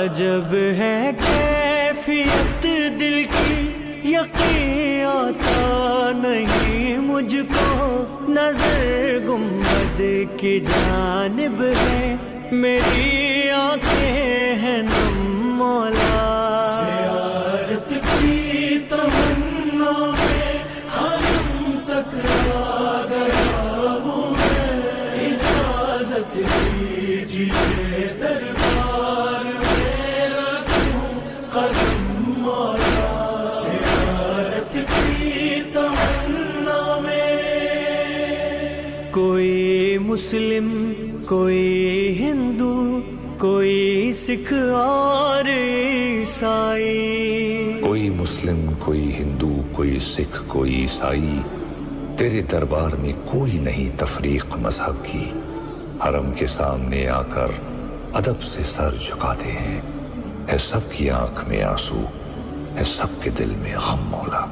عجب ہے کیفیت دل کی، یقین آتا نہیں مجھ کو، نظر گنبد کی جانب ہے، میری آنکھیں ہیں نم مولا، زیارت کی تمنا میں حرم تک آ گیا ہوں میں، اجازت دیجیے دربار میں رکھوں قدم مولا، زیارت کی تمنا میں۔ کوئی مسلم، کوئی ہندو، کوئی سکھ اور عیسائی، کوئی مسلم، کوئی ہندو، کوئی سکھ، کوئی عیسائی، تیرے دربار میں کوئی نہیں تفریق مذہب کی، حرم کے سامنے آ کر ادب سے سر جھکاتے ہیں، ہے سب کی آنکھ میں آنسو، ہے سب کے دل میں غم مولا،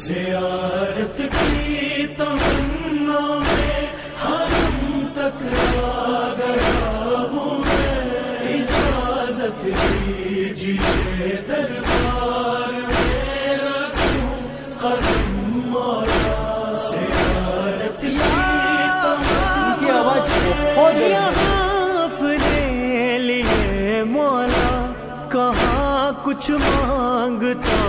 زیارت کی تمنا میں حرم تک آ گیا ہوں میں، اجازت دیجیے دربار میں رکھوں قدم مولا، زیارت کی تمنا کی آواز بہت یہاں اپنے لیے مولا، کہاں کچھ مانگتا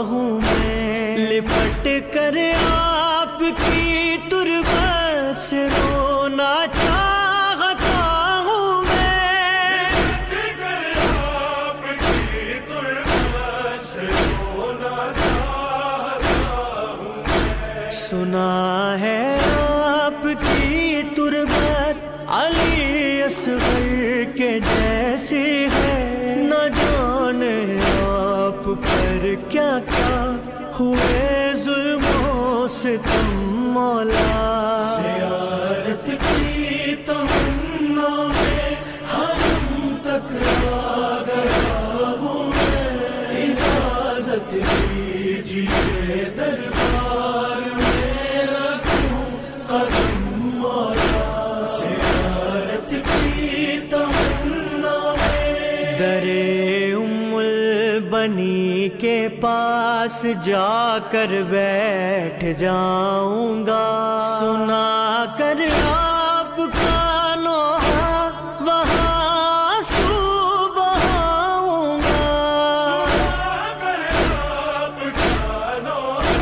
ہوں میں، لپٹ کر آپ کی تربت سے رونا چاہتا ہوں میں، لپٹ کر آپ کی تربت سے رونا چاہتا ہوں میں، سنا ہے آپ کی تربت علی اصغر کے جیسی ہے، نہ جانے آپ پر کیا کیا ہوئے ظلم و ستم مولا، زیارت کی تمنا میں حرم تک آ گیا ہوں میں، اجازت دیجیے دربار میں رکھوں قدم مولا، زیارت کی تمنا میں۔ درے ام البنی کے پاس جا کر بیٹھ جاؤں گا، سنا کر آپ کا نوحہ وہاں سو بہاؤں گا، سنا کر آپ کا نوحہ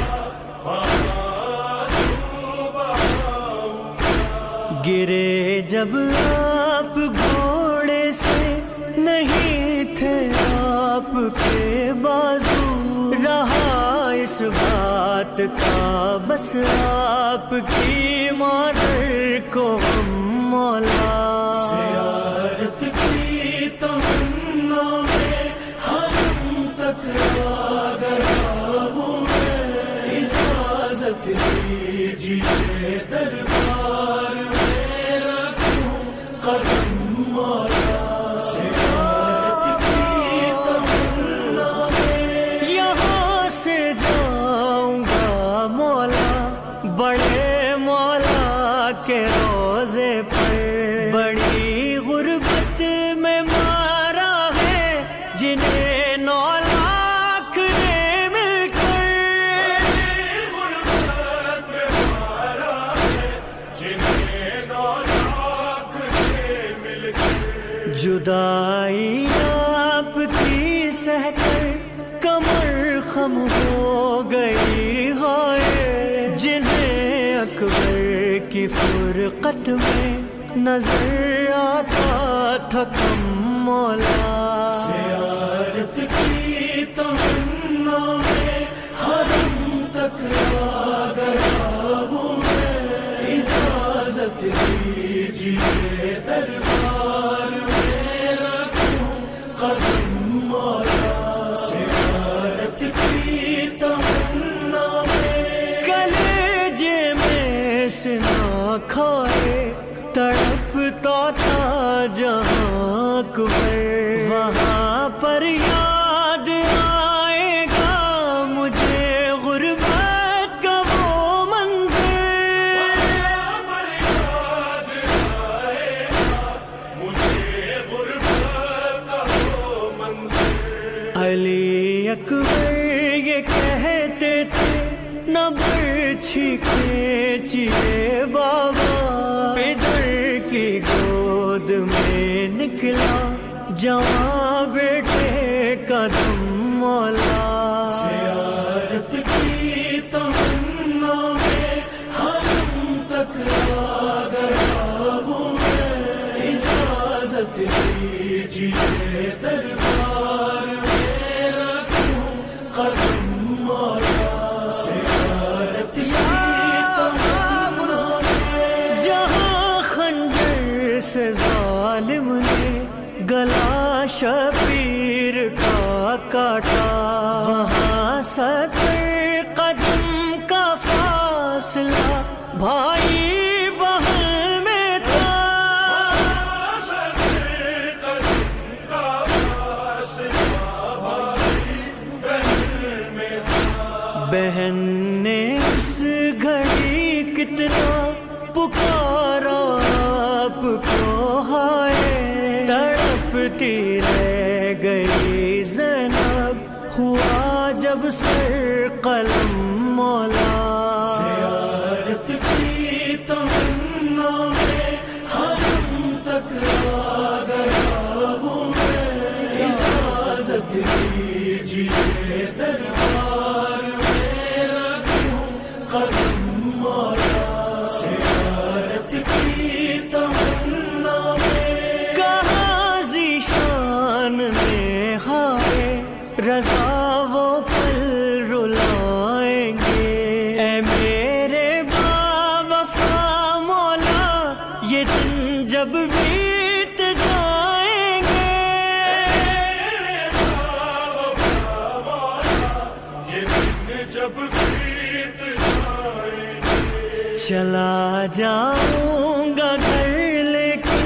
وہاں سو بہاؤں گا، گرے جب آپ گھوڑے سے نہیں تھے آپ کے بازو، رہا اس بات کا بس آپ کی مادر کو غم مولا، زیارت کی تمنا میں حرم تک آ گیا ہوں میں، اجازت دیجیے دربار میں رکھوں قدم مولا، زیارت کی تمنا میں۔ یہاں سے جاؤں گا مولا، بڑے مولا کے روزے پر، بڑی غربت میں مارا ہے جنہیں 9 لاکھ نے مل کر، غربت میں مارا ہے جنہیں 9 لاکھ نے مل کر، جدائی آپ کی سہ کر کمر خم ہو گئی ہائے، جنہیں اکبر کی فرقت میں نظر آتا تھا کم مولا، زیارت کی تمنا میں حرم تک آ گیا ہوں میں، اجازت دیجیے دربار میں رکھوں قدم مولا، زیارت کی تمنا میں۔ کلیجے میں سنا کھائے تڑپتا تھا جہاں اکبر، وہاں پر یاد آئے گا مجھے غربت کا وہ منظر، وہاں پر یاد آئے گا مجھے غربت کا وہ منظر، خوشی کھینچیے بابا پدر کی گود میں نکلا جوان بیٹے کا دم مولا زیارت کی تمنا میں حرم تک آ گیا ہوں میں اجازت دیجیے دربار میں رکھوں قدم مولا زیارت کی تمنا میں جہاں خنجر سے ظالم نے گلا شبیر کا کاٹا وہاں 70 قدم کا فاصلہ بھائی بہن میں تھا 70 قدم کا فاصلہ بھائی بہن میں تھا بہن نے اس گھڑی کتنا پکارا آپ کو ہائے تڑپتی رہ گئی زینب ہوا جب سر قلم مولا زیارت کی تمنا میں حرم تک آ گیا ہوں میں اجازت دیجیے دربار میں رکھوں قدم مولا زیارت کی تمنا میں کہاں ذیشان میں ہائے رضا وہ پل رلائیں گے اے میرے با وفا مولا یہ دن جب بیت جائیں گے میرے با وفا مولا یہ دن جب بیت جائیں گے چلا جاؤں گا گھر لیکن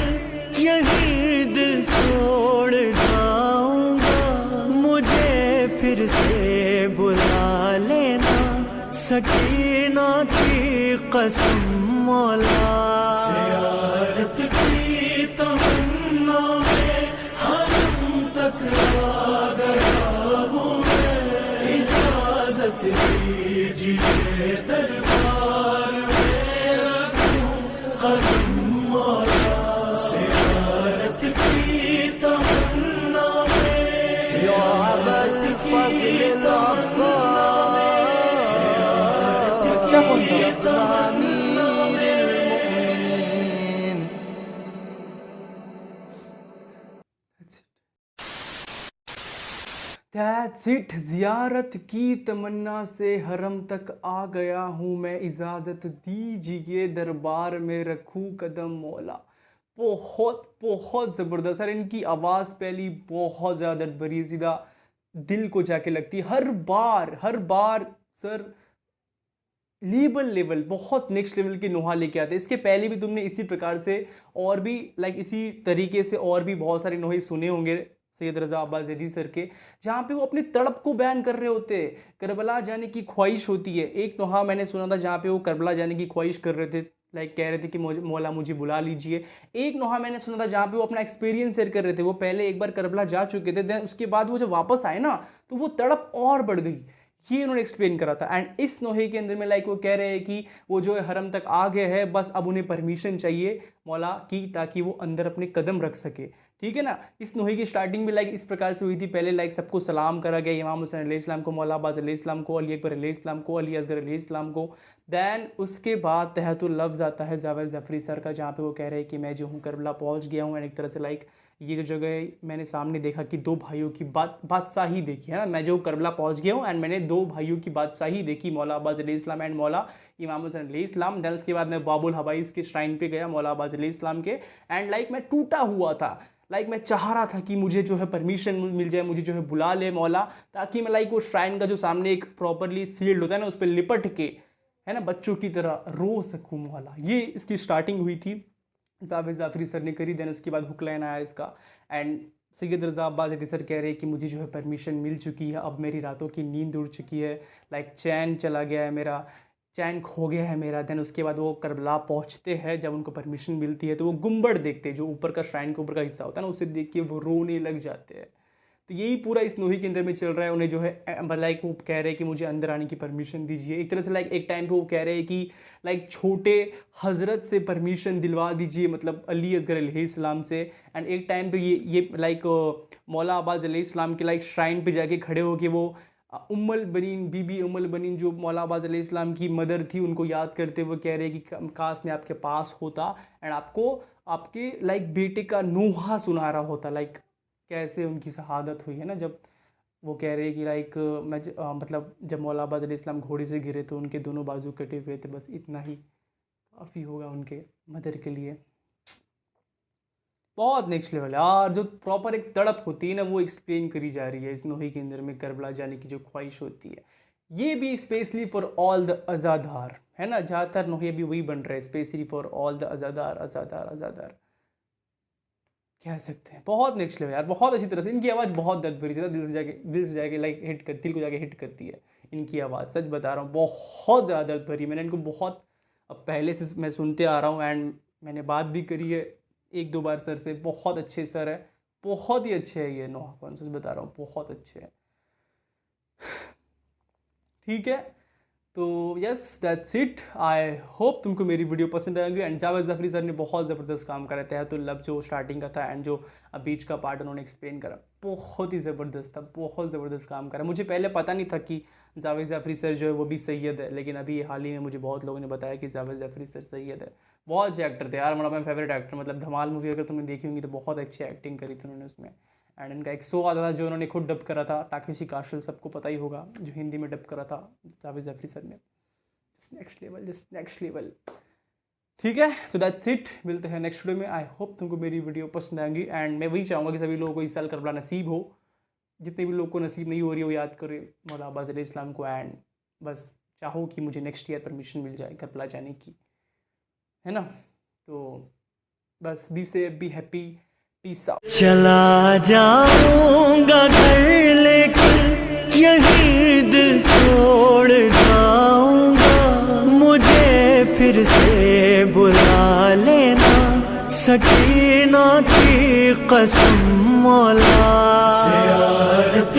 یہی دل چھوڑ جاؤں گا مجھے پھر سے بلا لینا سکینہ کی قسم مولا زیارت کی تمنا میں حرم تک آ گیا ہوں میں اجازت دیجیے دربار میں رکھوں قدم مولا زیارت کی تمنا میں زیارت کی تمنا That's it. زیارت کی تمنا سے حرم تک آ گیا ہوں میں اجازت دیجیے دربار میں رکھوں قدم مولا بہت بہت زبردست سر ان کی آواز پہلی بہت زیادہ بری سیدھا دل کو جا کے لگتی ہے ہر بار سر لیول بہت نیکسٹ لیول کے نوحہ لے کے آتے ہیں اس کے پہلے بھی تم نے اسی پرکار سے اور بھی اسی طریقے سے اور بھی بہت سارے نوحے سنے ہوں گے سید رضا عباس زیدی سر کے جہاں پہ وہ اپنی تڑپ کو بیان کر رہے ہوتے ہیں کربلا جانے کی خواہش ہوتی ہے ایک نوحہ میں نے سنا تھا جہاں پہ وہ کربلا جانے کی خواہش کر رہے تھے کہہ رہے تھے کہ مولا مجھے بلا لیجئے ایک نوحہ میں نے سنا تھا جہاں پہ وہ اپنا ایکسپیرینس شیئر کر رہے تھے وہ پہلے ایک بار کربلا جا چکے تھے دین اس کے بعد وہ جب واپس آئے نا تو وہ تڑپ اور بڑھ گئی یہ انہوں نے ایکسپلین کرا تھا اینڈ اس نوحے کے اندر میں وہ کہہ رہے ہیں کہ وہ جو ہے حرم تک آ گئے ہے بس اب انہیں پرمیشن چاہیے مولا کی تاکہ وہ اندر اپنے قدم رکھ سکے ٹھیک ہے نا اس نوحے کی سٹارٹنگ بھی اس پرکار سے ہوئی تھی پہلے سب کو سلام کرا گیا امام حسین علیہ السلام کو مولا عباس علیہ السلام کو علی اکبر علیہ السلام کو علی اصغر علیہ السلام کو دین اس کے بعد تحت اللفظ آتا ہے جاوید ظفری سر کا جہاں پہ وہ کہہ رہے ہیں کہ میں جو ہوں کربلا پہنچ گیا ہوں اینڈ ایک طرح سے یہ جو جگہ ہے میں نے سامنے دیکھا کہ دو بھائیوں کی بادشاہی دیکھی ہے نا میں جو کربلا پہنچ گیا ہوں اینڈ میں نے دو بھائیوں کی بادشاہی دیکھی مولا عباس علیہ السلام اینڈ مولا امام حسین علیہ السلام دین اس کے بعد میں باب الحبائس کے شرائن پہ گیا مولا عباس علیہ السلام کے اینڈ میں ٹوٹا ہوا تھا میں چاہ رہا تھا کہ مجھے جو ہے پرمیشن مل جائے مجھے جو ہے بلا لے مولا تاکہ میں وہ شرائن کا جو سامنے ایک پراپرلی سیلڈ ہوتا ہے نا اس پہ لپٹ کے ہے نا بچوں کی طرح رو سکوں مولا یہ اس کی سٹارٹنگ ہوئی تھی جاوید ظفری سر نے کری دین اس کے بعد ہک لائن آیا اس کا اینڈ سید رضا عباس زیدی سر کہہ رہے ہیں کہ مجھے جو ہے پرمیشن مل چکی ہے اب میری راتوں کی نیند اڑ چکی ہے چین چلا گیا ہے میرا چین کھو گیا ہے میرا دین اس کے بعد وہ کربلا پہنچتے ہیں جب ان کو پرمیشن ملتی ہے تو وہ گنبد دیکھتے ہیں جو اوپر کا شرائن کے اوپر کا حصہ ہوتا ہے نا اسے دیکھ کے وہ رونے لگ جاتے ہیں تو یہی پورا اس نوحی کے اندر میں چل رہا ہے. انہیں جو ہے لائک وہ کہہ رہے ہیں کہ مجھے اندر آنے کی پرمیشن دیجیے. ایک طرح سے لائک ایک ٹائم پہ وہ کہہ رہے ہیں کہ لائک چھوٹے حضرت سے پرمیشن دلوا دیجیے, مطلب علی اصغر علیہ السلام سے. اینڈ ایک ٹائم پہ یہ لائک مولا عباس علیہ السلام کے لائک شرائن پہ جا کے کھڑے ہو کے وہ ام البنین بی بی ام البنین جو مولا عباس علیہ السلام کی مدر تھی ان کو یاد کرتے ہوئے کہہ رہے ہیں کہ کاش میں آپ کے پاس ہوتا اینڈ آپ کو آپ کے لائک بیٹے کا نوحہ سنا رہا ہوتا, لائک کیسے ان کی شہادت ہوئی ہے نا. جب وہ کہہ رہے ہیں کہ لائک مطلب جب مولا عباس علیہ السلام گھوڑے سے گرے تو ان کے دونوں بازو کٹے ہوئے تھے, بس اتنا ہی کافی ہوگا ان کے مدر کے لیے. بہت نیکسٹ لیول ہے. اور جو پراپر ایک تڑپ ہوتی ہے نا وہ ایکسپلین کری جا رہی ہے اس نوحی کے اندر میں, کربلا جانے کی جو خواہش ہوتی ہے. یہ بھی اسپیشلی فار آل دا عزادار ہے نا, زیادہ تر نوحی ابھی وہی بن رہا ہے, اسپیشلی فار آل دا عزادار کہہ سکتے ہیں. بہت نیکسٹ لیول یار, بہت اچھی طرح سے. ان کی آواز بہت درد بھری, دل سے جا کے لائک ہٹ کرتی, دل کو جا کے ہٹ کرتی ہے ان کی آواز. سچ بتا رہا ہوں بہت زیادہ درد بھری. میں نے ان کو بہت پہلے سے میں سنتے آ رہا ہوں اینڈ میں نے بات بھی کری ہے ایک دو بار سر سے. بہت اچھے سر ہے, بہت ہی اچھے ہے یہ نوحہ خان, سچ بتا رہا ہوں بہت اچھے ہیں. ٹھیک ہے تو yes that's it. I hope تم کو میری ویڈیو پسند آئے گی. اینڈ جاوید ظفری سر نے بہت زبردست کام کرا. تحت اللب جو اسٹارٹنگ کا تھا اینڈ جو بیچ کا پارٹ انہوں نے ایکسپلین کرا بہت ہی زبردست تھا, بہت زبردست کام کرا. مجھے پہلے پتہ نہیں تھا کہ جاوید ظفری سر جو ہے وہ بھی سید ہے, لیکن ابھی حال ہی میں مجھے بہت لوگوں نے بتایا کہ جاوید ظفری سر سید ہے. بہت اچھے ایکٹر تھے یار, میرا فیوریٹ ایکٹر. مطلب دھمال مووی اگر تم نے دیکھی ہوں گی تو بہت اچھی ایکٹنگ کری تھی انہوں نے اس میں. اینڈ ان کا ایک شو آتا تھا جو انہوں نے خود ڈب کرا تھا, ٹاکیشی کاشل, سب کو پتہ ہی ہوگا, جو ہندی میں ڈب کرا تھا جاوید ظفری سر نے. Just next level. ٹھیک ہے تو دیٹس اٹ. ملتے ہیں نیکسٹ ویڈیو میں. آئی ہوپ تم کو میری ویڈیو پسند آئیں گی. اینڈ میں وہی چاہوں گا کہ سبھی لوگوں کو اس سال کربلا نصیب ہو. جتنے بھی لوگوں کو نصیب نہیں ہو رہی ہے وہ یاد کرے مولا عباس علیہ السلام کو. اینڈ بس چاہو کہ مجھے نیکسٹ ایئر پرمیشن مل جائے کربلا جانے کی, ہے نا. تو بس be safe, be happy, peace out. چلا جاؤں گا گھر لیکن یہی دل چھوڑ جاؤں گا, مجھے پھر سے بلا لینا سکینہ کی قسم مولا. زیارت